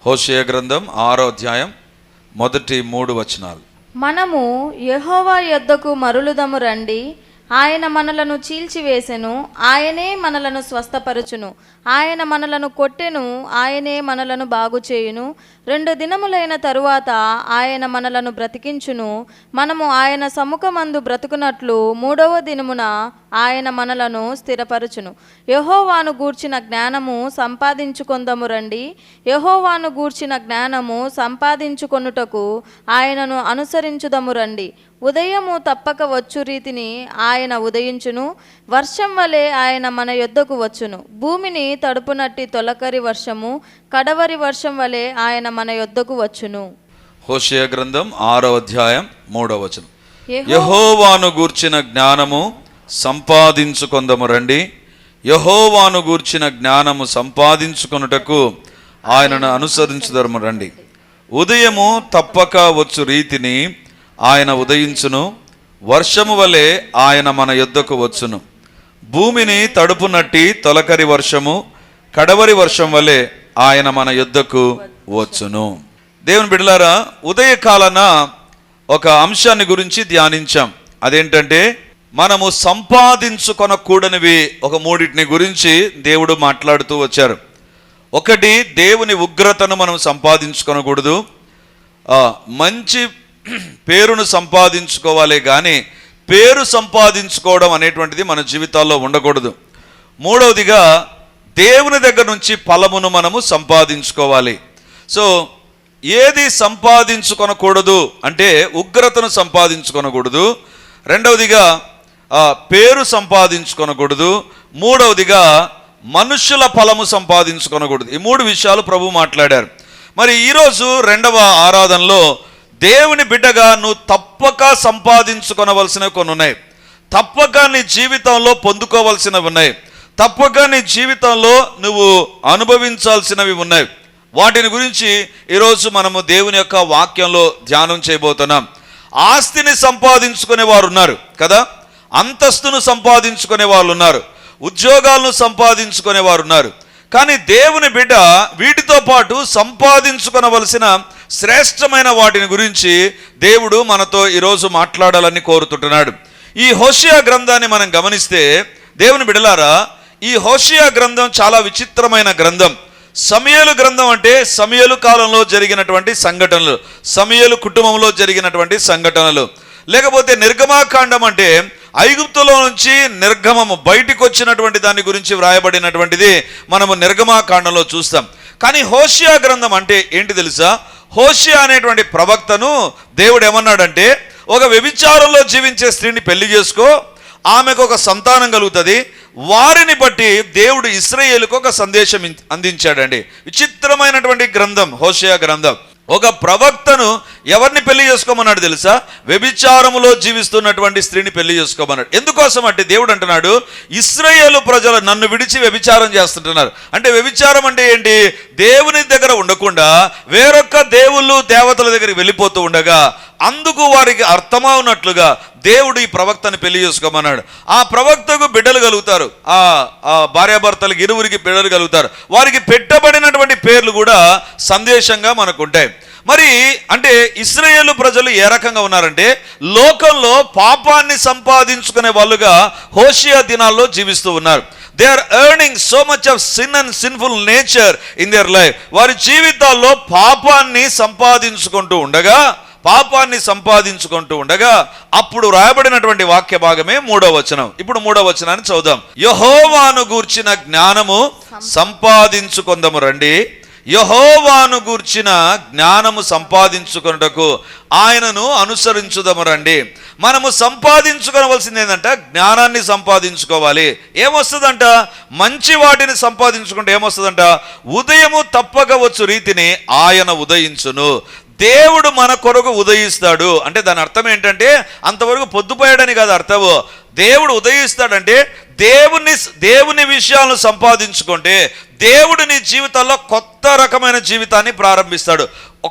హోషేయ గ్రంథం 6వ అధ్యాయం మొదటి 3 వచనాలు. మనము యెహోవా యొద్దకు మరలుదము రండి, ఆయన మనలను చీల్చివేసెను, ఆయనే మనలను స్వస్థపరచును, ఆయన మనలను కొట్టెను, ఆయనే మనలను బాగు చేయును, 2 దినములైన తరువాత ఆయన మనలను బ్రతికించును, మనము ఆయన సముఖమందు బ్రతుకున్నట్లు 3వ దినమున ఆయన మనలను స్థిరపరచును. యెహోవాను గూర్చిన జ్ఞానము సంపాదించుకొందము రండి, యెహోవాను గూర్చిన జ్ఞానము సంపాదించుకొనుటకు ఆయనను అనుసరించుదము రండి. ఉదయము తప్పక వచ్చు రీతిని ఆయన ఉదయించును, వర్షం వలె ఆయన మన యొద్దకు వచ్చును. భూమిని తడుపునట్టి తొలకరి వర్షము, కడవరి వర్షం వలె ఆయన మన యొద్దకు వచ్చును. హోషేయ గ్రంథం 6వ అధ్యాయం 3వ వచనం. యెహోవాను గూర్చిన జ్ఞానము సంపాదించుకొందము రండి, యెహోవాను గూర్చిన జ్ఞానము సంపాదించుకొనుటకు ఆయనను అనుసరించుదము రండి. ఉదయము తప్పక వచ్చు రీతిని ఆయన ఉదయించును, వర్షము వలె ఆయన మన యొద్దకు వచ్చును. భూమిని తడుపునట్టి తొలకరి వర్షము, కడవరి వర్షం వలె ఆయన మన యొద్దకు వచ్చును. దేవుని బిడ్డలారా, ఉదయకాలన ఒక అంశాన్ని గురించి ధ్యానించాం. అదేంటంటే మనము సంపాదించుకొనకూడనివి ఒక 3 గురించి దేవుడు మాట్లాడుతూ వచ్చారు. ఒకటి, దేవుని ఉగ్రతను మనం సంపాదించుకొనకూడదు. మంచి పేరును సంపాదించుకోవాలి, కానీ పేరు సంపాదించుకోవడం అనేటువంటిది మన జీవితాల్లో ఉండకూడదు. 3వదిగా దేవుని దగ్గర నుంచి ఫలమును మనము సంపాదించుకోవాలి. సో ఏది సంపాదించుకొనకూడదు అంటే ఉగ్రతను సంపాదించుకొనకూడదు, 2వదిగా పేరు సంపాదించుకొనకూడదు, 3వదిగా మనుషుల ఫలము సంపాదించుకొనకూడదు. ఈ 3 విషయాలు ప్రభు మాట్లాడారు. మరి ఈరోజు 2వ ఆరాధనలో దేవుని బిడ్డగా నువ్వు తప్పక సంపాదించుకొనవలసినవి కొన్ని ఉన్నాయి, తప్పక నీ జీవితంలో పొందుకోవలసినవి ఉన్నాయి, తప్పక నీ జీవితంలో నువ్వు అనుభవించాల్సినవి ఉన్నాయి. వాటిని గురించి ఈరోజు మనము దేవుని యొక్క వాక్యంలో ధ్యానం చేయబోతున్నాం. ఆస్తిని సంపాదించుకునే వారు ఉన్నారు కదా, అంతస్తును సంపాదించుకునే వాళ్ళు ఉన్నారు, ఉద్యోగాలను సంపాదించుకునే వారు ఉన్నారు. కానీ దేవుని బిడ్డ వీటితో పాటు సంపాదించుకొనవలసిన శ్రేష్టమైన వాటిని గురించి దేవుడు మనతో ఈరోజు మాట్లాడాలని కోరుతుంటున్నాడు. ఈ హోషేయ గ్రంథాన్ని మనం గమనిస్తే దేవుని బిడ్డలారా, ఈ హోషేయ గ్రంథం చాలా విచిత్రమైన గ్రంథం. సమూయేలు గ్రంథం అంటే సమూయేలు కాలంలో జరిగినటువంటి సంఘటనలు, సమూయేలు కుటుంబంలో జరిగినటువంటి సంఘటనలు. లేకపోతే నిర్గమాకాండం అంటే ఐగుప్తులో నుంచి నిర్గమము బయటికి వచ్చినటువంటి దాని గురించి వ్రాయబడినటువంటిది మనము నిర్గమాకాండంలో చూస్తాం. కానీ హోషేయ గ్రంథం అంటే ఏంటి తెలుసా? హోషేయ అనేటువంటి ప్రవక్తను దేవుడు ఏమన్నాడంటే, ఒక వ్యభిచారంలో జీవించే స్త్రీని పెళ్లి చేసుకో, ఆమెకు ఒక సంతానం కలుగుతుంది, వారిని బట్టి దేవుడు ఇశ్రాయేలుకు ఒక సందేశం అందించాడండి. విచిత్రమైనటువంటి గ్రంథం హోషేయ గ్రంథం. ఒక ప్రవక్తను ఎవరిని పెళ్లి చేసుకోమన్నాడు తెలుసా? వ్యభిచారములో జీవిస్తున్నటువంటి స్త్రీని పెళ్లి చేసుకోమన్నాడు. ఎందుకోసం అంటే దేవుడు అంటున్నాడు, ఇశ్రాయేలు ప్రజలు నన్ను విడిచి వ్యభిచారం చేస్తుంటున్నారు. అంటే వ్యభిచారం అంటే ఏంటి? దేవుని దగ్గర ఉండకుండా వేరొక దేవుళ్ళు దేవతల దగ్గరికి వెళ్ళిపోతూ ఉండగా అందుకు వారికి అర్థమవునట్లుగా దేవుడు ఈ ప్రవక్తను పెళ్లి చేసుకోమన్నాడు. ఆ ప్రవక్తకు బిడ్డలు కలుగుతారు, ఆ భార్యాభర్తలకు ఇరువురికి బిడ్డలు కలుగుతారు. వారికి పెట్టబడినటువంటి పేర్లు కూడా సందేశంగా మనకు ఉంటాయి. మరి అంటే ఇశ్రాయేలు ప్రజలు ఏ రకంగా ఉన్నారంటే లోకంలో పాపాన్ని సంపాదించుకునే వాళ్ళుగా హోషేయ దినాల్లో జీవిస్తూ ఉన్నారు. They are earning so much of sin and sinful nature in their life. వారి జీవితాల్లో పాపాన్ని సంపాదించుకుంటూ ఉండగా అప్పుడు రాయబడినటువంటి వాక్య భాగమే 3వ వచనం. ఇప్పుడు 3వ వచనాన్ని చదువుదాం. యెహోవాను గూర్చిన జ్ఞానము సంపాదించుకొందము రండి, యెహోవాను గూర్చిన జ్ఞానము సంపాదించుకొనుటకు ఆయనను అనుసరించుదము రండి. మనము సంపాదించుకోవలసింది ఏంటంట? జ్ఞానాన్ని సంపాదించుకోవాలి. ఏమొస్తుందంట? మంచి వాటిని సంపాదించుకుంటే ఏమొస్తుందంట? ఉదయము తప్పక వచ్చు రీతిని ఆయన ఉదయించును. దేవుడు మన కొరకు ఉదయిస్తాడు అంటే దాని అర్థం ఏంటంటే అంతవరకు పొద్దుపోయాడని కాదు అర్థము. దేవుడు ఉదయిస్తాడంటే దేవుని విషయాలను సంపాదించుకుంటే దేవుడు నీ జీవితంలో కొత్త రకమైన జీవితాన్ని ప్రారంభిస్తాడు.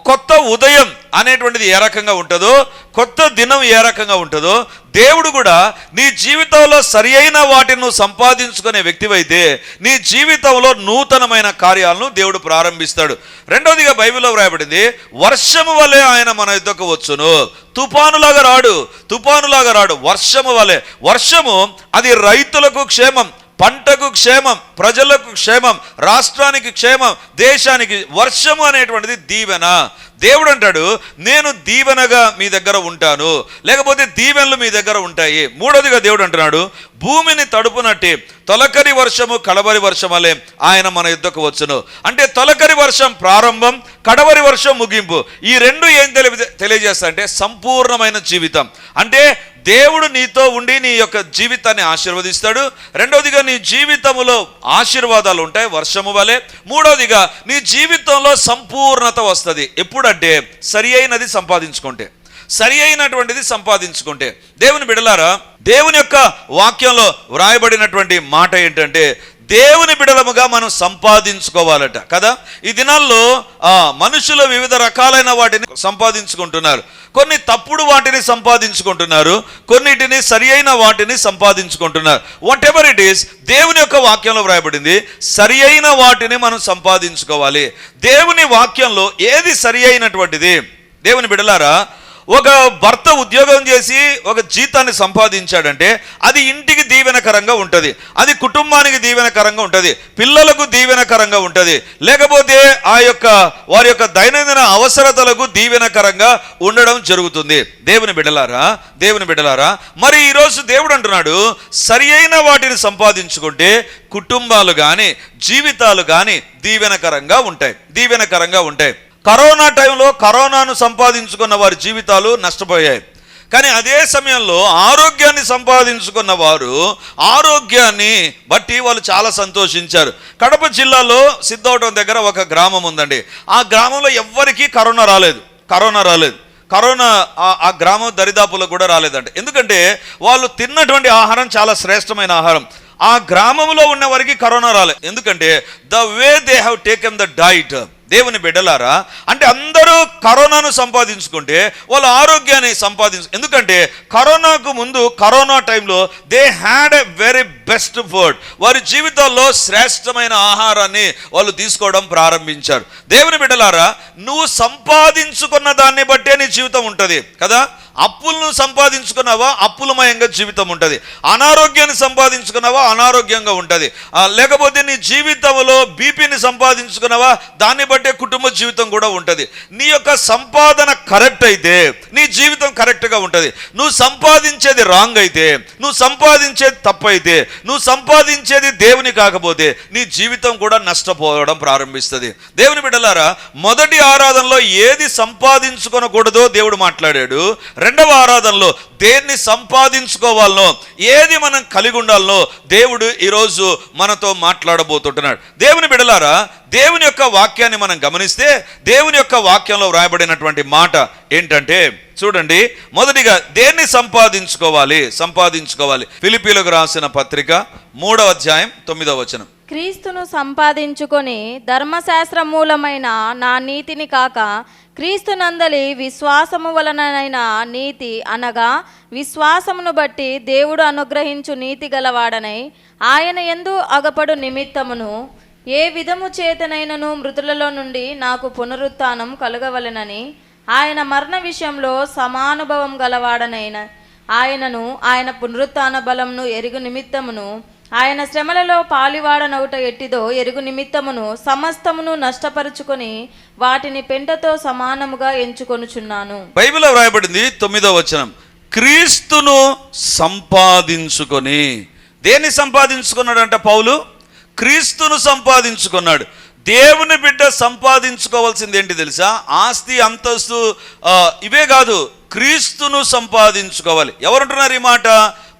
కొత్త ఉదయం అనేటువంటిది ఏ రకంగా ఉంటుందో, కొత్త దినం ఏ రకంగా ఉంటుందో, దేవుడు కూడా నీ జీవితంలో సరి అయిన వాటిని నువ్వు సంపాదించుకునే వ్యక్తివైతే నీ జీవితంలో నూతనమైన కార్యాలను దేవుడు ప్రారంభిస్తాడు. రెండవదిగా బైబిల్లో వ్రాయబడింది, వర్షము వలె ఆయన మన యుద్ధకు వచ్చును. తుఫానులాగా రాడు, వర్షము వలె. వర్షము అది రైతులకు క్షేమం, పంటకు క్షేమం, ప్రజలకు క్షేమం, రాష్ట్రానికి క్షేమం, దేశానికి. వర్షము అనేటువంటిది దీవెన. దేవుడు అంటాడు, నేను దీవెనగా మీ దగ్గర ఉంటాను, లేకపోతే దీవెనలు మీ దగ్గర ఉంటాయి. మూడోదిగా దేవుడు అంటున్నాడు, భూమిని తడుపునట్టి తొలకరి వర్షము కడవరి వర్షం వలె ఆయన మన యుద్ధకు వచ్చును. అంటే తొలకరి వర్షం ప్రారంభం, కడవరి వర్షం ముగింపు. ఈ రెండు ఏం తెలియజేస్తా అంటే సంపూర్ణమైన జీవితం. అంటే దేవుడు నీతో ఉండి నీ యొక్క జీవితాన్ని ఆశీర్వదిస్తాడు. రెండవదిగా నీ జీవితంలో ఆశీర్వాదాలు ఉంటాయి వర్షము వలె. మూడవదిగా నీ జీవితంలో సంపూర్ణత వస్తుంది. ఎప్పుడంటే సరి అయినది సంపాదించుకుంటే, సరి అయినటువంటిది సంపాదించుకుంటే. దేవుని బిడలారా, దేవుని యొక్క వాక్యంలో వ్రాయబడినటువంటి మాట ఏంటంటే, దేవుని బిడలముగా మనం సంపాదించుకోవాలట కదా. ఈ దినాల్లో మనుషులు వివిధ రకాలైన వాటిని సంపాదించుకుంటున్నారు. కొన్ని తప్పుడు వాటిని సంపాదించుకుంటున్నారు, కొన్నిటిని సరి అయిన వాటిని సంపాదించుకుంటున్నారు. వాట్ ఎవర్ ఇట్ ఈస్, దేవుని యొక్క వాక్యంలో వ్రాయబడింది, సరి అయిన వాటిని మనం సంపాదించుకోవాలి. దేవుని వాక్యంలో ఏది సరి అయినటువంటిది? దేవుని బిడలారా, ఒక భర్త ఉద్యోగం చేసి ఒక జీతాన్ని సంపాదించాడంటే అది ఇంటికి దీవెనకరంగా ఉంటుంది, అది కుటుంబానికి దీవెనకరంగా ఉంటుంది, పిల్లలకు దీవెనకరంగా ఉంటుంది, లేకపోతే వారి యొక్క దైనందిన అవసరతలకు దీవెనకరంగా ఉండడం జరుగుతుంది. దేవుని బిడ్డలారా, మరి ఈరోజు దేవుడు అంటున్నాడు, సరి అయిన వాటిని సంపాదించుకుంటే కుటుంబాలు కానీ జీవితాలు కానీ దీవెనకరంగా ఉంటాయి. కరోనా టైంలో కరోనాను సంపాదించుకున్న వారి జీవితాలు నష్టపోయాయి. కానీ అదే సమయంలో ఆరోగ్యాన్ని సంపాదించుకున్న వారు ఆరోగ్యాన్ని బట్టి వాళ్ళు చాలా సంతోషించారు. కడప జిల్లాలో సిద్ధవటం దగ్గర ఒక గ్రామం ఉందండి. ఆ గ్రామంలో ఎవ్వరికీ కరోనా రాలేదు. ఆ గ్రామం దరిదాపులో కూడా రాలేదంట. ఎందుకంటే వాళ్ళు తిన్నటువంటి ఆహారం చాలా శ్రేష్టమైన ఆహారం. ఆ గ్రామంలో ఉన్న వారికి కరోనా రాలేదు. ఎందుకంటే the way they have taken the diet. దేవుని బిడ్డలారా, అంటే అందరూ కరోనాను సంపాదించుకుంటే వాళ్ళు ఆరోగ్యాన్ని ఎందుకంటే కరోనాకు ముందు, కరోనా టైంలో they had a very best food. వారి జీవితాల్లో శ్రేష్టమైన ఆహారాన్ని వాళ్ళు తీసుకోవడం ప్రారంభించారు. దేవుని బిడ్డలారా, నువ్వు సంపాదించుకున్న దాన్ని బట్టే నీ జీవితం ఉంటుంది కదా. అప్పులను సంపాదించుకున్నావా, అప్పులమయంగా జీవితం ఉంటుంది. అనారోగ్యాన్ని సంపాదించుకున్నావా, అనారోగ్యంగా ఉంటుంది. లేకపోతే నీ జీవితంలో బీపీని సంపాదించుకున్నావా, దాన్ని బట్టే కుటుంబ జీవితం కూడా ఉంటుంది. నీ యొక్క సంపాదన కరెక్ట్ అయితే నీ జీవితం కరెక్ట్గా ఉంటుంది. నువ్వు సంపాదించేది రాంగ్ అయితే, నువ్వు సంపాదించేది తప్పు అయితే, నువ్వు సంపాదించేది దేవుని కాకపోతే నీ జీవితం కూడా నష్టపోవడం ప్రారంభిస్తుంది. దేవుని బిడ్డలారా, మొదటి ఆరాధనలో ఏది సంపాదించుకోనకూడదో దేవుడు మాట్లాడాడు. రెండవ ఆరాధనలో దేన్ని సంపాదించుకోవాలనో, ఏది మనం కలిగి ఉండాలనో దేవుడు ఈరోజు మనతో మాట్లాడబోతుంటున్నాడు. దేవుని బిడ్డలారా, దేవుని యొక్క వాక్యాన్ని మనం గమనిస్తే దేవుని యొక్క వాక్యంలో వ్రాయబడినటువంటి మాట ఏంటంటే చూడండి, మొదటిగా దేన్ని సంపాదించుకోవాలి. ఫిలిప్పీలకు రాసిన పత్రిక 3వ అధ్యాయం 9వ వచనం. క్రీస్తును సంపాదించుకొని ధర్మశాస్త్ర మూలమైన నా నీతిని కాక క్రీస్తునందలి విశ్వాసము వలనైన నీతి, అనగా విశ్వాసమును బట్టి దేవుడు అనుగ్రహించు నీతి గలవాడనై ఆయన యందు అగపడు నిమిత్తమును ఏ విధము చేతనైనను మృతులలో నుండి నాకు పునరుత్థానం కలుగవలెనని ఆయన మరణ విషయంలో సమానుభవం గలవాడనైన ఆయనను ఆయన పునరుత్థాన బలమును ఎరుగు నిమిత్తమును ఆయన శ్రమలలో పాలివాడనవుట ఎట్టిదో ఎరుగు నిమిత్తమును సమస్తమును నష్టపరుచుకొని వాటిని పెంటతో సమానముగా ఎంచుకొనుచున్నాను. బైబిల్లో వ్రాయబడింది 9వ వచనం, క్రీస్తును సంపాదించుకొని. దేన్ని సంపాదించుకున్నాడంట పౌలు? క్రీస్తును సంపాదించుకున్నాడు. దేవుని బిడ్డ సంపాదించుకోవాల్సింది ఏంటి తెలుసా? ఆస్తి, అంతస్తు ఇవే కాదు, క్రీస్తును సంపాదించుకోవాలి. ఎవరుంటున్నారు ఈ మాట?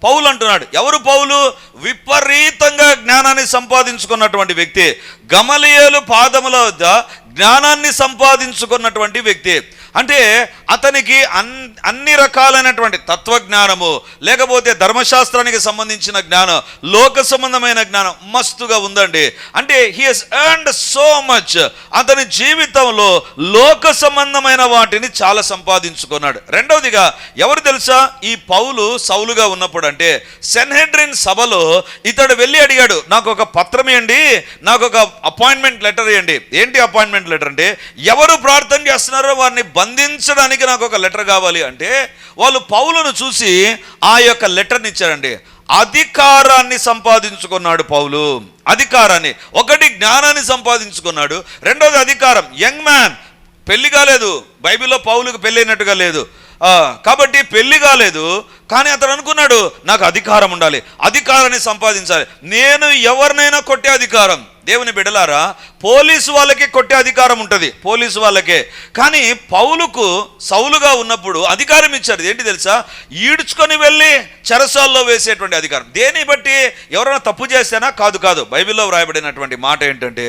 పౌలు అంటున్నాడు. ఎవరు పౌలు? విపరీతంగా జ్ఞానాన్ని సంపాదించుకున్నటువంటి వ్యక్తి. గమలీయేలు పాదముల వద్ద జ్ఞానాన్ని సంపాదించుకున్నటువంటి వ్యక్తి. అంటే అతనికి అన్ని రకాలైనటువంటి తత్వజ్ఞానము, లేకపోతే ధర్మశాస్త్రానికి సంబంధించిన జ్ఞానం, లోక సంబంధమైన జ్ఞానం మస్తుగా ఉందండి. అంటే he he's earned so much. అతని జీవితంలో లోక సంబంధమైన వాటిని చాలా సంపాదించుకున్నాడు. రెండవదిగా ఎవరు తెలుసా, ఈ పౌలు సౌలుగా ఉన్నప్పుడు అంటే సెన్హెడ్రిన్ సభలో ఇతడు వెళ్ళి అడిగాడు, నాకు ఒక పత్రం ఇవ్వండి, నాకు ఒక అపాయింట్మెంట్ లెటర్ ఇవ్వండి. ఏంటి అపాయింట్మెంట్ లెటర్ అంటే, ఎవరు ప్రార్థన చేస్తున్నారో వారిని బంధించడానికి నాకు ఒక లెటర్ కావాలి అంటే, వాళ్ళు పౌలును చూసి ఆ యొక్క లెటర్ని ఇచ్చారండి. అధికారాన్ని సంపాదించుకున్నాడు పౌలు. అధికారాన్ని, ఒకటి జ్ఞానాన్ని సంపాదించుకున్నాడు, రెండోది అధికారం. యంగ్ మ్యాన్, పెళ్లి కాలేదు, బైబిల్లో పౌలుకు పెళ్ళి అయినట్టుగా లేదు కాబట్టి పెళ్లి కాలేదు, కానీ అతను అనుకున్నాడు నాకు అధికారం ఉండాలి, అధికారాన్ని సంపాదించాలి. నేను ఎవరినైనా కొట్టే అధికారం. దేవుని బిడ్డలారా, పోలీసు వాళ్ళకి కొట్టే అధికారం ఉంటుంది, పోలీసు వాళ్ళకే. కానీ పౌలుకు సౌలుగా ఉన్నప్పుడు అధికారం ఇచ్చారు. ఏంటి తెలుసా, ఈడ్చుకొని వెళ్ళి చెరసాల్లో వేసేటువంటి అధికారం. దేన్ని బట్టి? ఎవరైనా తప్పు చేస్తేనా? కాదు కాదు. బైబిల్లో వ్రాయబడినటువంటి మాట ఏంటంటే,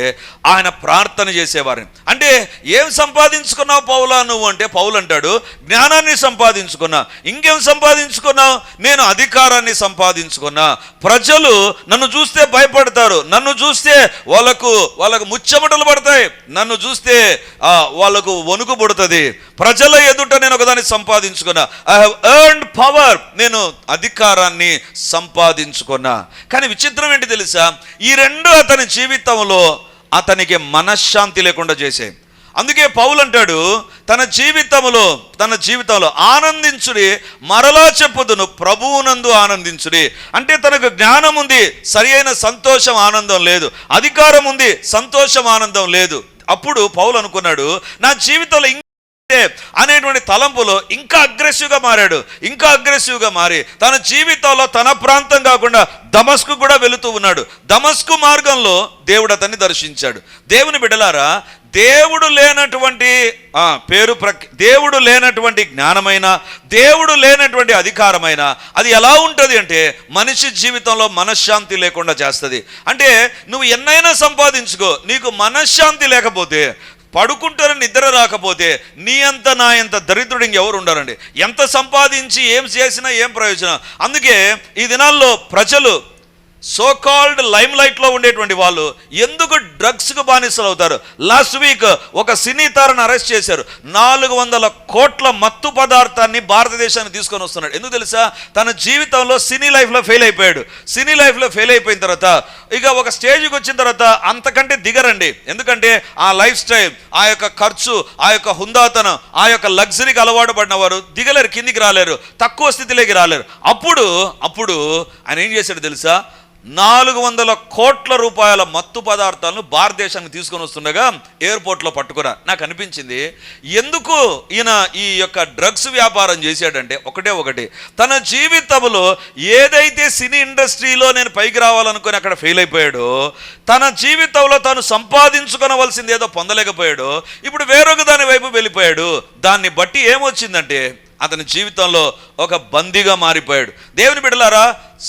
ఆయన ప్రార్థన చేసేవారిని. అంటే ఏం సంపాదించుకున్నావు పౌలా నువ్వు అంటే, పౌలు అంటాడు జ్ఞానాన్ని సంపాదించుకున్నా. ఇంకేం సంపాదించుకున్నావు? నేను అధికారాన్ని సంపాదించుకున్నా. ప్రజలు నన్ను చూస్తే భయపడతారు, నన్ను చూస్తే వాళ్ళకు ముచ్చమటలు పడతాయి, నన్ను చూస్తే వాళ్ళకు వణుకు పుడుతుంది. ప్రజల ఎదుట నేను ఒకదాన్ని సంపాదించుకున్నా. I have earned power. నేను అధికారాన్ని సంపాదించుకున్నా. కానీ విచిత్రం ఏంటి తెలుసా, ఈ రెండు అతని జీవితంలో అతనికి మనశ్శాంతి లేకుండా చేసాయి. అందుకే పౌలు అంటాడు తన జీవితంలో ఆనందించుడి, మరలా చెప్పుదును ప్రభువునందు ఆనందించుడి. అంటే తనకు జ్ఞానం ఉంది, సరి అయిన సంతోషం ఆనందం లేదు. అధికారం ఉంది, సంతోషం ఆనందం లేదు. అప్పుడు పౌలు అనుకున్నాడు, నా జీవితంలో అనేటువంటి తలంపులో ఇంకా అగ్రెసివ్గా మారి తన జీవితంలో తన ప్రాంతం కాకుండా దమస్కు కూడా వెళుతూ ఉన్నాడు. దమస్కు మార్గంలో దేవుడు అతన్ని దర్శించాడు. దేవుని బిడ్డలారా, దేవుడు లేనటువంటి దేవుడు లేనటువంటి జ్ఞానమైన, దేవుడు లేనటువంటి అధికారమైన అది ఎలా ఉంటుంది అంటే మనిషి జీవితంలో మనశ్శాంతి లేకుండా చేస్తుంది. అంటే నువ్వు ఎన్నైనా సంపాదించుకో, నీకు మనశ్శాంతి లేకపోతే, పడుకుంటారని నిద్ర రాకపోతే, నీ అంత నా ఎంత దరిద్రుడు ఇంకెవరు ఉండాలండి. ఎంత సంపాదించి ఏం చేసినా ఏం ప్రయోజనం. అందుకే ఈ దినాల్లో ప్రజలు సో కాల్డ్ లైమ్ లైట్లో ఉండేటువంటి వాళ్ళు ఎందుకు డ్రగ్స్కు బానిసలు అవుతారు? లాస్ట్ వీక్ ఒక సినీ తారను అరెస్ట్ చేశారు. 400 కోట్ల మత్తు పదార్థాన్ని భారతదేశానికి తీసుకొని వస్తున్నాడు. ఎందుకు తెలుసా? తన జీవితంలో సినీ లైఫ్లో ఫెయిల్ అయిపోయాడు. సినీ లైఫ్లో ఫెయిల్ అయిపోయిన తర్వాత ఇక ఒక స్టేజ్కి వచ్చిన తర్వాత అంతకంటే దిగరండి. ఎందుకంటే ఆ లైఫ్ స్టైల్, ఆ యొక్క ఖర్చు, ఆ యొక్క హుందాతనం, ఆ యొక్క లగ్జరీకి అలవాటు పడిన వారు దిగలేరు, కిందికి రాలేరు, తక్కువ స్థితిలోకి రాలేరు. అప్పుడు ఆయన ఏం చేశాడు తెలుసా? 400 కోట్ల రూపాయల మత్తు పదార్థాలను భారతదేశానికి తీసుకొని వస్తుండగా ఎయిర్పోర్ట్లో పట్టుకున్నారు. నాకు అనిపించింది, ఎందుకు ఈయన ఈ యొక్క డ్రగ్స్ వ్యాపారం చేశాడంటే ఒకటి, తన జీవితంలో ఏదైతే సినీ ఇండస్ట్రీలో నేను పైకి రావాలనుకుని అక్కడ ఫెయిల్ అయిపోయాడో, తన జీవితంలో తాను సంపాదించుకోవలసింది ఏదో పొందలేకపోయాడో, ఇప్పుడు వేరొక దాని వైపు వెళ్ళిపోయాడు. దాన్ని బట్టి ఏమొచ్చిందంటే అతని జీవితంలో ఒక బందీగా మారిపోయాడు. దేవుని బిడ్డలారా,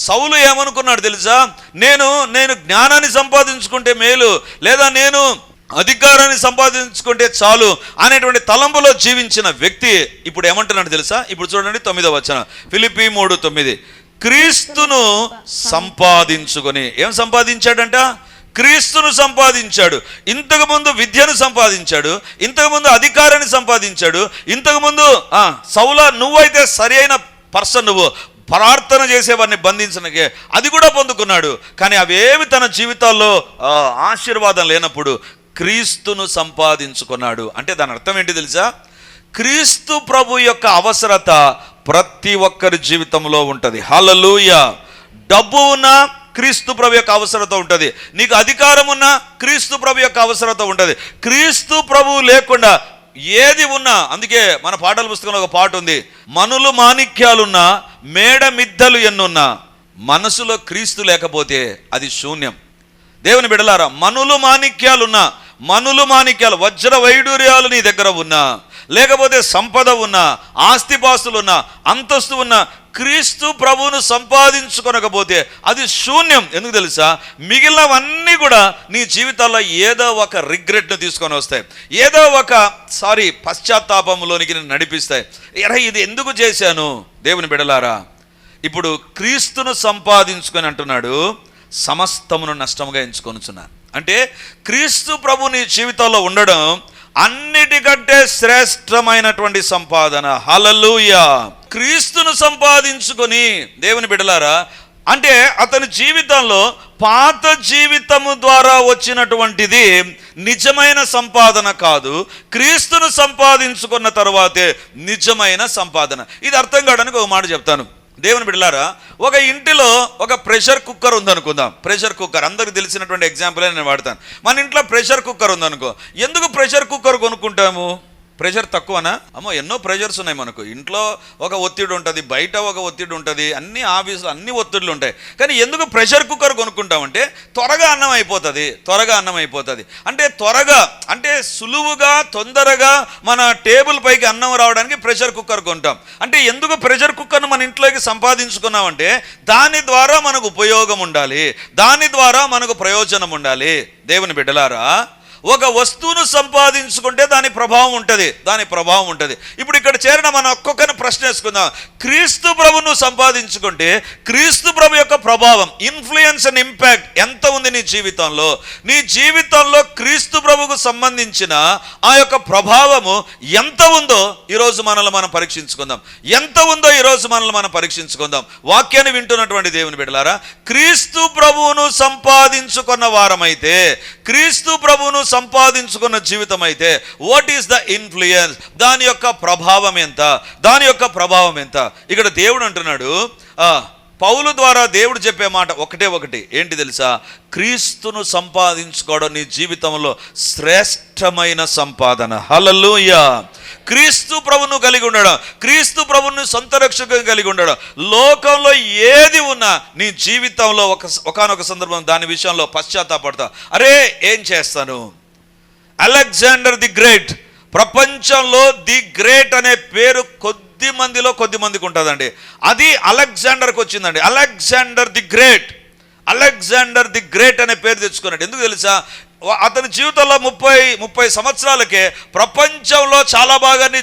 సౌలు ఏమనుకున్నాడు తెలుసా? నేను జ్ఞానాన్ని సంపాదించుకుంటే మేలు, లేదా నేను అధికారాన్ని సంపాదించుకుంటే చాలు అనేటువంటి తలంపులో జీవించిన వ్యక్తి ఇప్పుడు ఏమంటున్నాడు తెలుసా? ఇప్పుడు చూడండి 9వ వచనం, ఫిలిప్పీ 3:9. క్రీస్తును సంపాదించుకొని, ఏం సంపాదించాడంట? క్రీస్తును సంపాదించాడు. ఇంతకుముందు విద్యను సంపాదించాడు, ఇంతకుముందు అధికారాన్ని సంపాదించాడు. ఇంతకుముందు సౌలా, నువ్వైతే సరి అయిన పర్సన్, నువ్వు ప్రార్థన చేసేవారిని బంధించనకే అది కూడా పొందుకున్నాడు. కానీ అవేమి తన జీవితాల్లో ఆశీర్వాదం లేనప్పుడు క్రీస్తును సంపాదించుకున్నాడు. అంటే దాని అర్థం ఏంటి తెలుసా? క్రీస్తు ప్రభు యొక్క అవసరత ప్రతి ఒక్కరి జీవితంలో ఉంటుంది. హల్లెలూయా. డబ్బు ఉన్నా క్రీస్తు ప్రభు యొక్క అవసరత ఉంటుంది, నీకు అధికారం ఉన్నా క్రీస్తు ప్రభు యొక్క అవసరత ఉంటుంది. క్రీస్తు ప్రభువు లేకుండా ఏది ఉన్నా, అందుకే మన పాటల పుస్తకంలో ఒక పాట ఉంది, మనులు మాణిక్యాలున్నా మేడ మిద్దలు ఎన్నున్నా మనసులో క్రీస్తు లేకపోతే అది శూన్యం. దేవుని బిడ్డలారా, మనులు మాణిక్యాలు వజ్ర వైడూర్యాలు నీ దగ్గర ఉన్నా, లేకపోతే సంపద ఉన్నా, ఆస్తిపాస్తులు ఉన్నా, అంతస్తు ఉన్నా, క్రీస్తు ప్రభువును సంపాదించుకొనకపోతే అది శూన్యం. ఎందుకు తెలుసా? మిగిలినవన్నీ కూడా నీ జీవితాల్లో ఏదో ఒక రిగ్రెట్ను తీసుకొని వస్తాయి, ఏదో ఒక పశ్చాత్తాపంలోనికి నడిపిస్తాయి. ఎరా ఇది ఎందుకు చేశాను? దేవుని బిడలారా, ఇప్పుడు క్రీస్తును సంపాదించుకొని అంటున్నాడు, సమస్తమును నష్టముగా ఎంచుకొనుచున్నాను. అంటే క్రీస్తు ప్రభు నీ జీవితంలో ఉండడం అన్నిటికంటే శ్రేష్టమైనటువంటి సంపాదన. హల్లెలూయా. క్రీస్తును సంపాదించుకొని, దేవుని బిడ్డలారా, అంటే అతని జీవితంలో పాత జీవితము ద్వారా వచ్చినటువంటిది నిజమైన సంపాదన కాదు, క్రీస్తును సంపాదించుకున్న తర్వాతే నిజమైన సంపాదన. ఇది అర్థం కావడానికి ఒక మాట చెప్తాను. దేవుని బిడ్డలారా, ఒక ఇంటిలో ఒక ప్రెషర్ కుక్కర్ ఉందనుకుందాం. ప్రెషర్ కుక్కర్ అందరికి తెలిసినటువంటి ఎగ్జాంపుల్ నేను వాడతాను. మన ఇంట్లో ప్రెషర్ కుక్కర్ ఉందనుకో, ఎందుకు ప్రెషర్ కుక్కర్ కొనుక్కుంటాము? ప్రెషర్ తక్కువనా? అమ్మో, ఎన్నో ప్రెషర్స్ ఉన్నాయి మనకు. ఇంట్లో ఒక ఒత్తిడి ఉంటుంది, బయట ఒక ఒత్తిడి ఉంటుంది, అన్ని ఆఫీసులో అన్ని ఒత్తిడులు ఉంటాయి. కానీ ఎందుకు ప్రెషర్ కుక్కర్ కొనుక్కుంటామంటే త్వరగా అన్నం అయిపోతుంది. అంటే త్వరగా, అంటే సులువుగా, తొందరగా మన టేబుల్ పైకి అన్నం రావడానికి ప్రెషర్ కుక్కర్ కొంటాం. అంటే ఎందుకు ప్రెషర్ కుక్కర్ను మన ఇంట్లోకి సంపాదించుకున్నామంటే దాని ద్వారా మనకు ఉపయోగం ఉండాలి, దాని ద్వారా మనకు ప్రయోజనం ఉండాలి. దేవుని బిడ్డలారా, ఒక వస్తువును సంపాదించుకుంటే దాని ప్రభావం ఉంటుంది. ఇప్పుడు ఇక్కడ చేరిన మనం ఒక్కొక్కరిని ప్రశ్న వేసుకుందాం. క్రీస్తు ప్రభును సంపాదించుకుంటే క్రీస్తు ప్రభు యొక్క ప్రభావం, ఇన్ఫ్లుయెన్స్ అండ్ ఇంపాక్ట్ ఎంత ఉంది నీ జీవితంలో? నీ జీవితంలో క్రీస్తు ప్రభుకు సంబంధించిన ఆ యొక్క ప్రభావము ఎంత ఉందో ఈరోజు మనల్ని మనం పరీక్షించుకుందాం. వాక్యాన్ని వింటున్నటువంటి దేవుని బిడ్డలారా, క్రీస్తు ప్రభువును సంపాదించుకున్న వారమైతే, క్రీస్తు ప్రభువును సంపాదించుకున్న జీవితం అయితే, వాట్ ఈస్ ద ఇన్ఫ్లుయెన్స్? దాని యొక్క ప్రభావం ఎంత? ఇక్కడ దేవుడు అంటున్నాడు, పౌలు ద్వారా దేవుడు చెప్పే మాట ఒకటి ఏంటి తెలుసా? క్రీస్తును సంపాదించుకోవడం నీ జీవితంలో శ్రేష్టమైన సంపాదన. హల్లెలూయా. క్రీస్తు ప్రభును కలిగి ఉండడం, క్రీస్తు ప్రభును సొంత రక్షకుగా కలిగి ఉండడం. లోకంలో ఏది ఉన్నా నీ జీవితంలో ఒకానొక సందర్భం దాని విషయంలో పశ్చాత్తాపడతా. అరే ఏం చేస్తాను? అలెగ్జాండర్ ది గ్రేట్, ప్రపంచంలో ది గ్రేట్ అనే పేరు కొద్ది మందికి ఉంటుందండి. అది అలెగ్జాండర్కి వచ్చిందండి. అలెగ్జాండర్ ది గ్రేట్ అనే పేరు తెచ్చుకున్నాడు. ఎందుకు తెలుసా? అతని జీవితంలో 30 సంవత్సరాలకే ప్రపంచంలో చాలా భాగాన్ని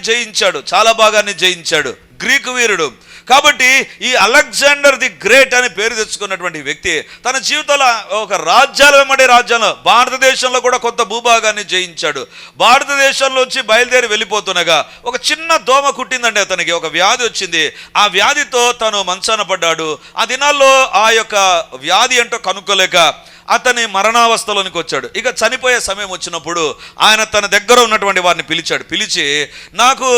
జయించాడు. గ్రీకు వీరుడు. కాబట్టి ఈ అలెగ్జాండర్ ది గ్రేట్ అని పేరు తెచ్చుకున్నటువంటి వ్యక్తి తన జీవితంలో ఒక రాజ్యంలో భారతదేశంలో కూడా కొంత భూభాగాన్ని జయించాడు. భారతదేశంలోంచి బయలుదేరి వెళ్ళిపోతుండగా ఒక చిన్న దోమ కుట్టిందండి అతనికి, ఒక వ్యాధి వచ్చింది. ఆ వ్యాధితో తను మంచాన పడ్డాడు. ఆ దినాల్లో ఆ యొక్క వ్యాధి ఏంటో కనుక్కోలేక అతని మరణావస్థలోనికి వచ్చాడు. ఇక చనిపోయే సమయం వచ్చినప్పుడు ఆయన తన దగ్గర ఉన్నటువంటి వారిని పిలిచి, నాకు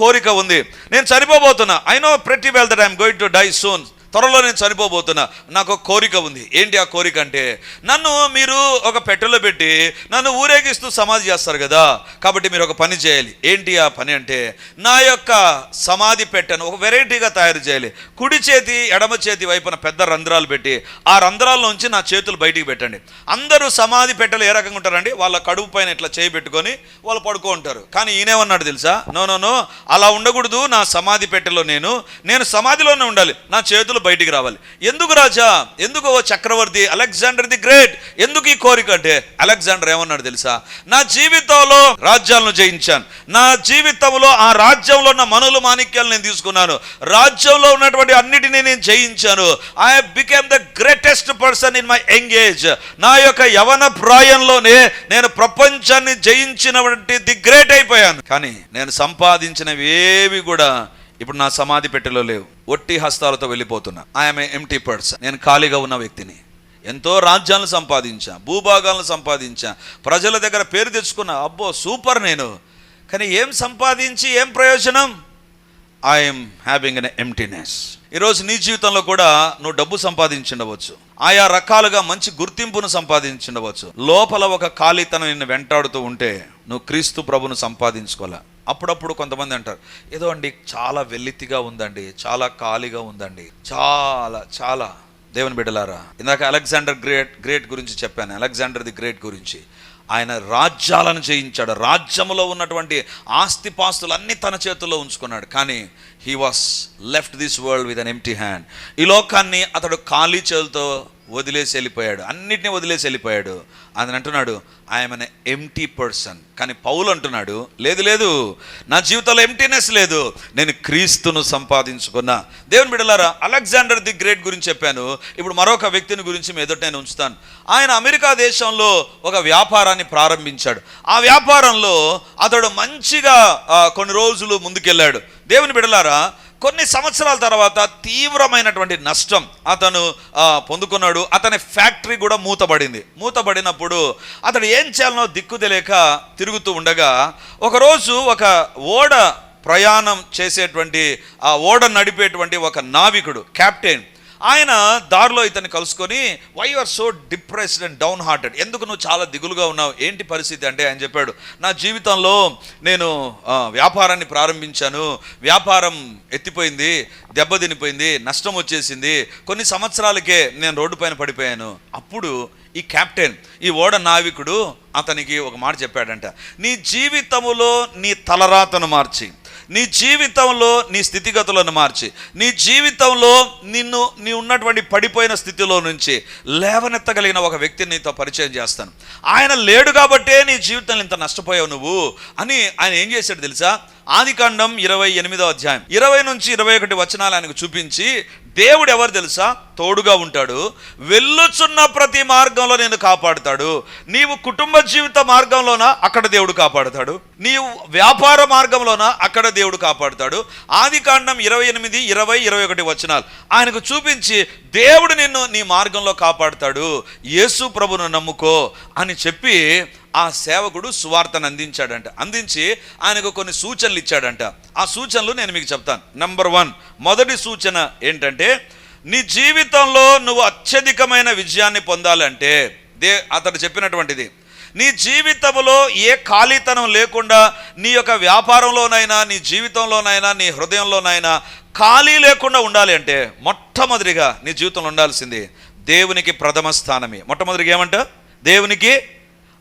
కోరిక ఉంది, నేను చనిపోబోతున్నా, I know pretty well that I'm going to die soon, త్వరలో నేను చనిపోబోతున్నా, నాకు ఒక కోరిక ఉంది. ఏంటి ఆ కోరిక అంటే, నన్ను మీరు ఒక పెట్టెలో పెట్టి నన్ను ఊరేగిస్తూ సమాధి చేస్తారు కదా, కాబట్టి మీరు ఒక పని చేయాలి. ఏంటి ఆ పని అంటే, నా యొక్క సమాధి పెట్టెను ఒక వెరైటీగా తయారు చేయాలి. కుడి చేతి ఎడమ చేతి వైపున పెద్ద రంధ్రాలు పెట్టి ఆ రంధ్రాల్లోంచి నా చేతులు బయటికి పెట్టండి. అందరూ సమాధి పెట్టెలు ఏ రకంగా ఉంటారండి? వాళ్ళ కడుపు పైన ఇట్లా చేయి పెట్టుకొని వాళ్ళు పడుకో ఉంటారు. కానీ ఈయనేమన్నాడు తెలుసా? నో, అలా ఉండకూడదు. నా సమాధి పెట్టెలో నేను సమాధిలోనే ఉండాలి, నా చేతులు బయటికి రావాలి. ఎందుకు రాజా? ఎందుకు చక్రవర్తి అలెగ్జాండర్ ది గ్రేట్? ఎందుకు ఈ కోరిక అంటే, అలెగ్జాండర్ ఏమన్నాడు తెలుసా? నా జీవితంలో రాజ్యాలను జయించాను, నా జీవితంలో ఆ రాజ్యంలో ఉన్న మనులు మాణిక్యాలు నేను తీసుకున్నాను, రాజ్యంలో ఉన్నటువంటి అన్నిటినీ నేను జయించాను. I became the greatest person in my young age. నా యొక్క యవన ప్రాయంలోనే నేను ప్రపంచాన్ని జయించినటువంటి ది గ్రేట్ అయిపోయాను. కానీ నేను సంపాదించినవి ఏవి కూడా ఇప్పుడు నా సమాధి పెట్టెలో లేవు. ఒట్టి హస్తాలతో వెళ్ళిపోతున్నా. I'm a empty person. నేను ఖాళీగా ఉన్న వ్యక్తిని. ఎంతో రాజ్యాలను సంపాదించా, భూభాగాలను సంపాదించా, ప్రజల దగ్గర పేరు తెచ్చుకున్నా, అబ్బో సూపర్ నేను. కానీ ఏం సంపాదించి ఏం ప్రయోజనం? I'm having an emptiness. ఈరోజు నీ జీవితంలో కూడా నువ్వు డబ్బు సంపాదించుండవచ్చు, ఆయా రకాలుగా మంచి గుర్తింపును సంపాదించుండవచ్చు. లోపల ఒక ఖాళీతనం నిన్ను వెంటాడుతూ ఉంటే నువ్వు క్రీస్తు ప్రభును సంపాదించుకోవాలా. అప్పుడప్పుడు కొంతమంది అంటారు, ఏదో అండి చాలా వెల్లితిగా ఉందండి, చాలా ఖాళీగా ఉందండి, చాలా. దేవుని బిడ్డలారా, ఇందాక అలెగ్జాండర్ గ్రేట్ గురించి చెప్పాను, అలెగ్జాండర్ ది గ్రేట్ గురించి. ఆయన రాజ్యాలను జయించాడు. రాజ్యములో ఉన్నటువంటి ఆస్తిపాస్తులన్నీ తన చేతుల్లో ఉంచుకున్నాడు. కానీ he was left this world with an empty hand. ఈ లోకాన్ని అతడు ఖాళీ చేతులతో వదిలేసి వెళ్ళిపోయాడు, అన్నిటినీ వదిలేసి వెళ్ళిపోయాడు. అని అంటున్నాడు, ఐఎమ్ అన్ ఎంప్టీ పర్సన్. కానీ పౌలు అంటున్నాడు, లేదు లేదు, నా జీవితంలో ఎంప్టీనెస్ లేదు, నేను క్రీస్తును సంపాదించుకున్నా. దేవుని బిడ్డలారా, అలెగ్జాండర్ ది గ్రేట్ గురించి చెప్పాను. ఇప్పుడు మరొక వ్యక్తిని గురించి మీ ఎదుట నేను ఉంచుతాను. ఆయన అమెరికా దేశంలో ఒక వ్యాపారాన్ని ప్రారంభించాడు. ఆ వ్యాపారంలో అతడు మంచిగా కొన్ని రోజులు ముందుకెళ్ళాడు. దేవుని బిడ్డలారా, కొన్ని సంవత్సరాల తర్వాత తీవ్రమైనటువంటి నష్టం అతను పొందుకున్నాడు. అతని ఫ్యాక్టరీ కూడా మూతబడినప్పుడు అతడు ఏం చేయాలనో దిక్కు తెలియక తిరుగుతూ ఉండగా ఒకరోజు ఒక ఓడ ప్రయాణం చేసేటువంటి, ఆ ఓడ నడిపేటువంటి ఒక నావికుడు, కెప్టెన్, ఆయన దారిలో ఇతన్ని కలుసుకొని, why you are so depressed and down hearted, ఎందుకు నువ్వు చాలా దిగులుగా ఉన్నావు, ఏంటి పరిస్థితి అంటే ఆయన చెప్పాడు, నా జీవితంలో నేను వ్యాపారాన్ని ప్రారంభించాను, వ్యాపారం ఎత్తిపోయింది, దెబ్బతినిపోయింది, నష్టం వచ్చేసింది, కొన్ని సంవత్సరాలకే నేను రోడ్డు పైన పడిపోయాను. అప్పుడు ఈ కెప్టెన్, ఈ ఓడ నావికుడు అతనికి ఒక మాట చెప్పాడంట, నీ జీవితములో నీ తలరాతను మార్చి, నీ జీవితంలో నీ స్థితిగతులను మార్చి, నీ జీవితంలో నీ ఉన్నటువంటి పడిపోయిన స్థితిలో నుంచి లేవనెత్తగలిగిన ఒక వ్యక్తిని నీతో పరిచయం చేస్తాను. ఆయన లేడు కాబట్టే నీ జీవితంలో ఇంత నష్టపోయావు నువ్వు అని ఆయన ఏం చేశాడు తెలుసా? ఆదికాండం 28వ అధ్యాయం 20 నుంచి 21 వచనాలు ఆయనకు చూపించి, దేవుడు ఎవరు తెలుసా? తోడుగా ఉంటాడు, వెళ్ళుచున్న ప్రతి మార్గంలో నేను కాపాడుతాడు. నీవు కుటుంబ జీవిత మార్గంలోనా, అక్కడ దేవుడు కాపాడుతాడు. నీవు వ్యాపార మార్గంలోనా, అక్కడ దేవుడు కాపాడుతాడు. ఆదికాండం 28, 20, 21 వచనాలు ఆయనకు చూపించి, దేవుడు నిన్ను నీ మార్గంలో కాపాడుతాడు, యేసు ప్రభును నమ్ముకో అని చెప్పి ఆ సేవకుడు సువార్తను అందించి ఆయనకు కొన్ని సూచనలు ఇచ్చాడంట. ఆ సూచనలు నేను మీకు చెప్తాను. నెంబర్ 1, మొదటి సూచన ఏంటంటే, నీ జీవితంలో నువ్వు అత్యధికమైన విజయాన్ని పొందాలంటే అతడు చెప్పినటువంటిది, నీ జీవితంలో ఏ ఖాళీతనం లేకుండా, నీ యొక్క వ్యాపారంలోనైనా, నీ జీవితంలోనైనా, నీ హృదయంలోనైనా ఖాళీ లేకుండా ఉండాలి అంటే మొట్టమొదటిగా నీ జీవితంలో ఉండాల్సింది దేవునికి ప్రథమ స్థానమే. మొట్టమొదటిగా ఏమంట? దేవునికి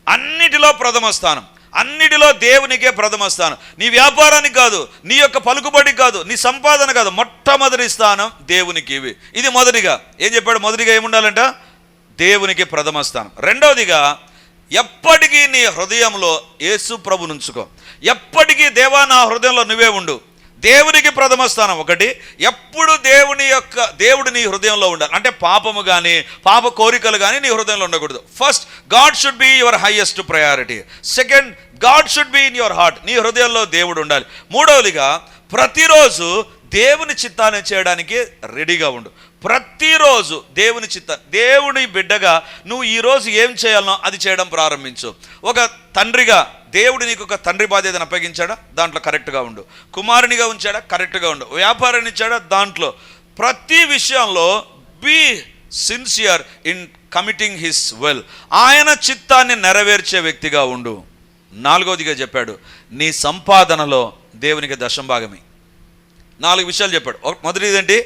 అన్నిటిలో ప్రథమ స్థానం, అన్నిటిలో దేవునికే ప్రథమ స్థానం. నీ వ్యాపారానికి కాదు, నీ యొక్క పలుకుబడికి కాదు, నీ సంపాదన కాదు, మొట్టమొదటి స్థానం దేవునికి. ఇది మొదటిగా ఏం చెప్పాడు? మొదటిగా ఏముండాలంట? దేవునికి ప్రథమ స్థానం. రెండవదిగా, ఎప్పటికీ నీ హృదయంలో యేసు ప్రభుని ఉంచుకో. ఎప్పటికీ దేవా నా హృదయంలో నువ్వే ఉండు. దేవునికి ప్రథమ స్థానం ఒకటి. ఎప్పుడు దేవుడు నీ హృదయంలో ఉండాలి. అంటే పాపము కానీ, పాప కోరికలు కానీ నీ హృదయంలో ఉండకూడదు. First, God should be your highest priority. Second, God should be in your heart. నీ హృదయంలో దేవుడు ఉండాలి. మూడవదిగా, ప్రతిరోజు దేవుని చిత్తాన్ని చేయడానికి రెడీగా ఉండు. ప్రతిరోజు దేవుని దేవుని బిడ్డగా నువ్వు ఈరోజు ఏం చేయాలనో అది చేయడం ప్రారంభించు. ఒక తండ్రిగా దేవుడు నీకు ఒక తండ్రి బాధ్యతను అప్పగించాడా, దాంట్లో కరెక్ట్గా ఉండు. కుమారునిగా ఉంచాడా, కరెక్ట్గా ఉండు. వ్యాపారాన్ని ఇచ్చాడా, దాంట్లో ప్రతి విషయంలో be sincere in committing his will. ఆయన చిత్తాన్ని నెరవేర్చే వ్యక్తిగా ఉండు. నాలుగవదిగా చెప్పాడు, నీ సంపాదనలో దేవునికి దశంభాగమే. 4 విషయాలు చెప్పాడు. మొదటిది ఏంటి?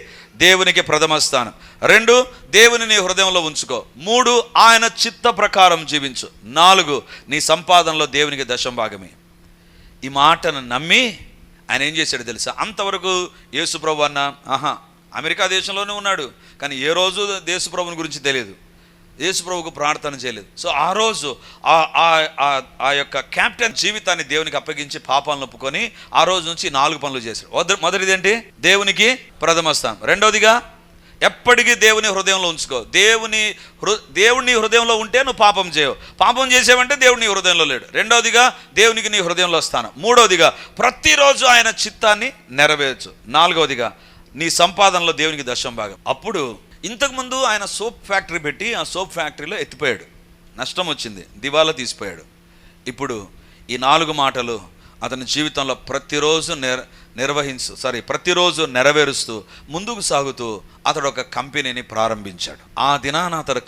దేవునికి ప్రథమ స్థానం. 2, దేవుని నీ హృదయంలో ఉంచుకో. 3, ఆయన చిత్త ప్రకారం జీవించు. 4, నీ సంపాదనలో దేవునికి దశంభాగమే. ఈ మాటను నమ్మి ఆయన ఏం చేశాడు తెలుసా? అంతవరకు యేసు ప్రభు అన్న అమెరికా దేశంలోనే ఉన్నాడు, కానీ ఏ రోజు యేసు ప్రభుని గురించి తెలియదు, యేసు ప్రభుకు ప్రార్థన చేయలేదు. సో ఆ రోజు ఆ యొక్క కెప్టెన్ జీవితాన్ని దేవునికి అప్పగించి పాపాలను ఒప్పుకొని ఆ రోజు నుంచి 4 పనులు చేశాడు. మొదటిది ఏంటి? దేవునికి ప్రథమ స్థానం. రెండవదిగా, ఎప్పటికీ దేవుని హృదయంలో ఉంచుకో. దేవుని హృదయంలో ఉంటే నువ్వు పాపం చేయవు. పాపం చేసావంటే దేవుడు నీ హృదయంలో లేడు. రెండవదిగా, దేవునికి నీ హృదయంలో స్థానం. మూడవదిగా, ప్రతిరోజు ఆయన చిత్తాన్ని నెరవేర్చు. 4వదిగా, నీ సంపాదనలో దేవునికి దశంభాగం. అప్పుడు ఇంతకుముందు ఆయన సోప్ ఫ్యాక్టరీ పెట్టి ఆ సోప్ ఫ్యాక్టరీలో ఎత్తిపోయాడు, నష్టం వచ్చింది, దివాలా తీసిపోయాడు. ఇప్పుడు ఈ 4 మాటలు అతని జీవితంలో ప్రతిరోజు నెరవేరుస్తూ ముందుకు సాగుతూ అతడు ఒక కంపెనీని ప్రారంభించాడు. ఆ దినాన అతడు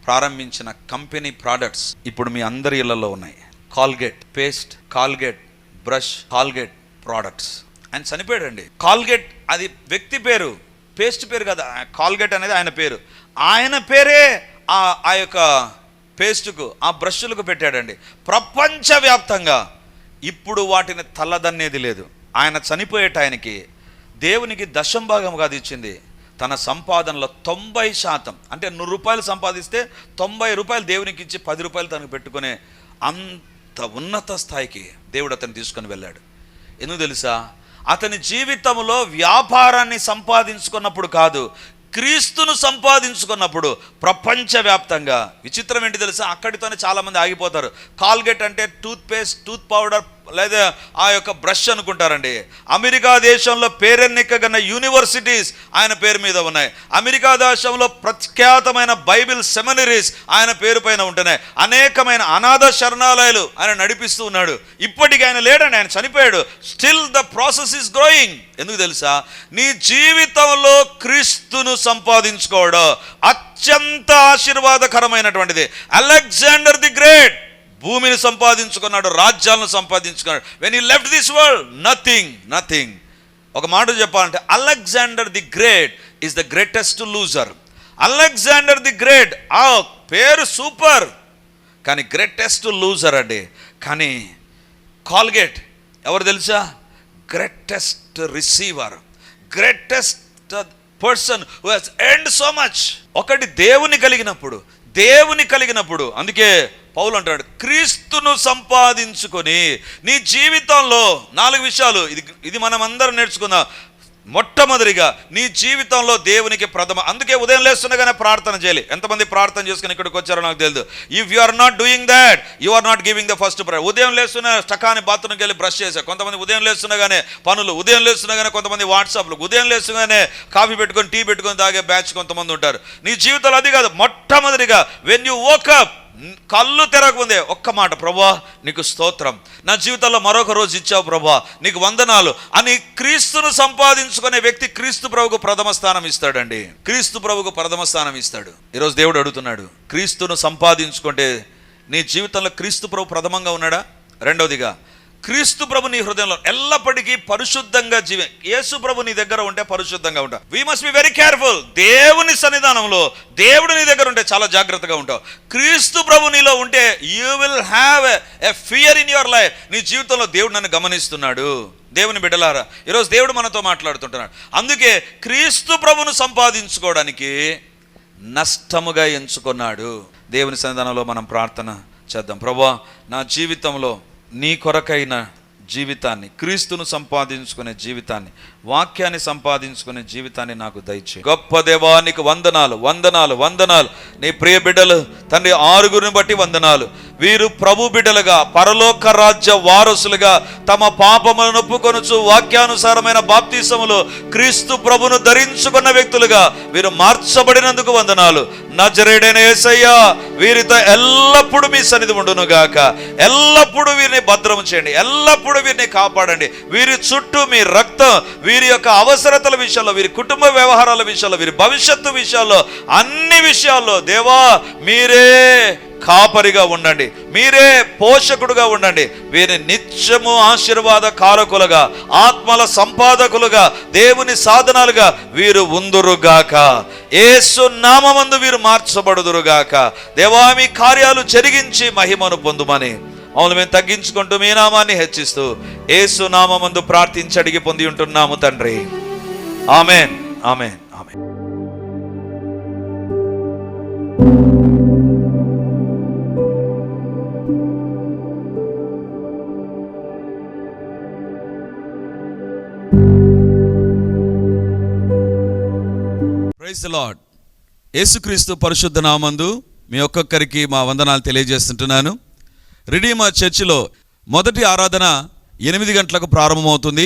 ప్రారంభించిన కంపెనీ ప్రోడక్ట్స్ ఇప్పుడు మీ అందరి ఇళ్లలో ఉన్నాయి. Colgate paste, Colgate brush, Colgate products. ఆయన చనిపోయాడండి. కాల్గేట్ అది వ్యక్తి పేరు, పేస్ట్ పేరు కదా. కాల్గేట్ అనేది ఆయన పేరు. ఆయన పేరే ఆ యొక్క పేస్టుకు, ఆ బ్రష్లకు పెట్టాడండి. ప్రపంచవ్యాప్తంగా ఇప్పుడు వాటిని తల్లదన్నేది లేదు. ఆయన చనిపోయే టైంకి దేవునికి దశంభాగం కాదు ఇచ్చింది, తన సంపాదనలో 90%, అంటే 100 రూపాయలు సంపాదిస్తే 90 రూపాయలు దేవునికి ఇచ్చి 10 రూపాయలు తనకు పెట్టుకునే అంత ఉన్నత స్థాయికి దేవుడు అతన్ని తీసుకొని వెళ్ళాడు. ఎందుకు తెలుసా? అతని జీవితంలో వ్యాపారాన్ని సంపాదించుకున్నప్పుడు కాదు, క్రీస్తును సంపాదించుకున్నప్పుడు ప్రపంచవ్యాప్తంగా. విచిత్రం ఏంటి తెలుసా? అక్కడితోనే చాలామంది ఆగిపోతారు. కాల్గేట్ అంటే టూత్ పేస్ట్, టూత్ పౌడర్ లేదా ఆ యొక్క బ్రష్ అనుకుంటారండి. అమెరికా దేశంలో పేరెన్నికగన్న యూనివర్సిటీస్ ఆయన పేరు మీద ఉన్నాయి. అమెరికా దేశంలో ప్రఖ్యాతమైన బైబిల్ సెమినరీస్ ఆయన పేరు పైన ఉంటున్నాయి. అనేకమైన అనాథ శరణాలయాలు ఆయన నడిపిస్తూ ఉన్నాడు. ఇప్పటికీ ఆయన లేడండి, ఆయన చనిపోయాడు. Still the process is growing. ఎందుకు తెలుసా? నీ జీవితంలో క్రీస్తును సంపాదించుకోవడం అత్యంత ఆశీర్వాదకరమైనటువంటిది. అలెగ్జాండర్ ది గ్రేట్ భూమిని సంపాదించుకున్నాడు, రాజ్యాలను సంపాదించుకున్నాడు. When he left this world, nothing. ఒక మాట చెప్పాలంటే Alexander the great is the greatest loser. Alexander the great, ఆ పేరు సూపర్, కానీ గ్రేటెస్ట్ లూజర్ అండి. కానీ కాల్గేట్ ఎవరు తెలుసా? Greatest receiver, greatest person who has earned so much. ఒకటి దేవుని కలిగినప్పుడు అందుకే పౌలు అంటాడు, క్రీస్తును సంపాదించుకొని నీ జీవితంలో 4 విషయాలు. ఇది మనం అందరం నేర్చుకుందాం. మొట్టమొదటిగా నీ జీవితంలో దేవునికి ప్రథమ. అందుకే ఉదయం లేస్తుండగానే ప్రార్థన చేయాలి. ఎంతమంది ప్రార్థన చేసుకుని ఇక్కడికి వచ్చారో నాకు తెలియదు. If you are not doing that, you are not giving the first prayer. ఉదయం లేస్తున్న స్టకాని బాత్రూమ్కి వెళ్ళి బ్రష్ చేశారు కొంతమంది, ఉదయం లేస్తుండగానే పనులు, ఉదయం లేస్తుండగానే కొంతమంది వాట్సాప్లు, ఉదయం లేస్తుండగానే కాఫీ పెట్టుకొని టీ పెట్టుకొని తాగే బ్యాచ్ కొంతమంది ఉంటారు. నీ జీవితంలో అది కాదు. మొట్టమొదటిగా వెన్ యు వోకప్, కళ్ళు తెరకముందే ఒక్క మాట, ప్రభువా నీకు స్తోత్రం, నా జీవితంలో మరొక రోజు ఇచ్చావు ప్రభువా, నీకు వందనాలు అని క్రీస్తును సంపాదించుకునే వ్యక్తి క్రీస్తు ప్రభువుకు ప్రథమ స్థానం ఇస్తాడండి. క్రీస్తు ప్రభువుకు ప్రథమ స్థానం ఇస్తాడు. ఈరోజు దేవుడు అడుగుతున్నాడు, క్రీస్తును సంపాదించుకుంటే నీ జీవితంలో క్రీస్తు ప్రభు ప్రథమంగా ఉన్నాడా? రెండవదిగా, క్రీస్తు ప్రభు నీ హృదయంలో ఎల్లప్పటికీ పరిశుద్ధంగా యేసు ప్రభు నీ దగ్గర ఉంటే పరిశుద్ధంగా ఉంటావు. We must be very careful. దేవుని సన్నిధానంలో దేవుడు నీ దగ్గర ఉంటే చాలా జాగ్రత్తగా ఉంటావు. క్రీస్తు ప్రభు నీలో ఉంటే you will have a fear in your life. నీ జీవితంలో దేవుడు నన్ను గమనిస్తున్నాడు. దేవుని బిడ్డలారా, ఈరోజు దేవుడు మనతో మాట్లాడుతుంటున్నాడు. అందుకే క్రీస్తు ప్రభును సంపాదించుకోవడానికి నష్టముగా ఎంచుకున్నాడు. దేవుని సన్నిధానంలో మనం ప్రార్థన చేద్దాం. ప్రభువా, నా జీవితంలో నీ కొరకైన జీవితాన్ని, క్రీస్తును సంపాదించుకునే జీవితాన్ని, వాక్యాన్ని సంపాదించుకునే జీవితాన్ని నాకు దయచేయి. గొప్ప దేవా, నీకు వందనాలు. నీ ప్రియ బిడ్డలు తండ్రి 6 బట్టి వందనాలు. వీరు ప్రభు బిడ్డలుగా, పరలోక రాజ్య వారసులుగా తమ పాపములను ఒప్పుకొనుచు వాక్యానుసారమైన బాప్తిసములో క్రీస్తు ప్రభును ధరించుకున్న వ్యక్తులుగా వీరు మార్చబడినందుకు వందనాలు. నజరేయుడైన యేసయ్యా, వీరితో ఎల్లప్పుడూ మీ సన్నిధి ఉండును గాక. ఎల్లప్పుడూ వీరిని భద్రము చేయండి, ఎల్లప్పుడూ వీరిని కాపాడండి. వీరి చుట్టూ మీ రక్తం, వీరి యొక్క అవసరతల విషయాల్లో, వీరి కుటుంబ వ్యవహారాల విషయాల్లో, వీరి భవిష్యత్తు విషయాల్లో, అన్ని విషయాల్లో దేవా మీరే కాపరిగా ఉండండి, మీరే పోషకుడుగా ఉండండి. వీరిని నిత్యము ఆశీర్వాద కారకులుగా, ఆత్మల సంపాదకులుగా, దేవుని సాధనాలుగా వీరు ఉందురుగాక. యేసు నామమందు వీరు మార్చబడుదురుగాక. దేవా, మీ కార్యాలు జరిగించి మహిమను పొందుమని అవును మేము తగ్గించుకుంటూ మీ నామాన్ని హెచ్చిస్తూ యేసు నామమందు ప్రార్థించి అడిగి పొంది ఉంటున్నాము తండ్రి. ఆమేన్, ఆమేన్, ఆమేన్. Praise the lord. యేసుక్రీస్తు పరిశుద్ధ నామందు మీ ఒక్కొక్కరికి మా వందనాలు తెలియజేస్తుంటున్నాను. రిడీమర్ చర్చిలో మొదటి ఆరాధన 8 గంటలకు ప్రారంభమవుతుంది.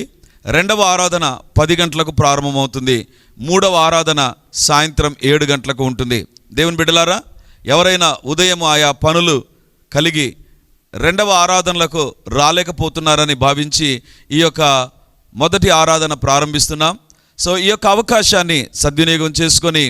రెండవ ఆరాధన 10 గంటలకు ప్రారంభమవుతుంది. మూడవ ఆరాధన సాయంత్రం 7 గంటలకు ఉంటుంది. దేవుని బిడ్డలారా, ఎవరైనా ఉదయం ఆయా పనులు కలిగి రెండవ ఆరాధనలకు రాలేకపోతున్నారని భావించి ఈ యొక్క మొదటి ఆరాధన ప్రారంభిస్తున్నాం. సో ఈ యొక్క అవకాశాన్ని సద్వినియోగం చేసుకొని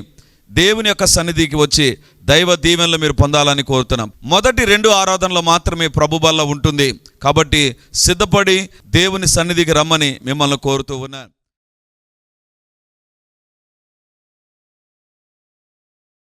దేవుని యొక్క సన్నిధికి వచ్చి దైవ దీవెనలు మీరు పొందాలని కోరుతున్నాం. మొదటి 2 ఆరాధనలు మాత్రమే ప్రభు బల్ల ఉంటుంది. కాబట్టి సిద్ధపడి దేవుని సన్నిధికి రమ్మని మిమ్మల్ని కోరుతూ ఉన్నాను.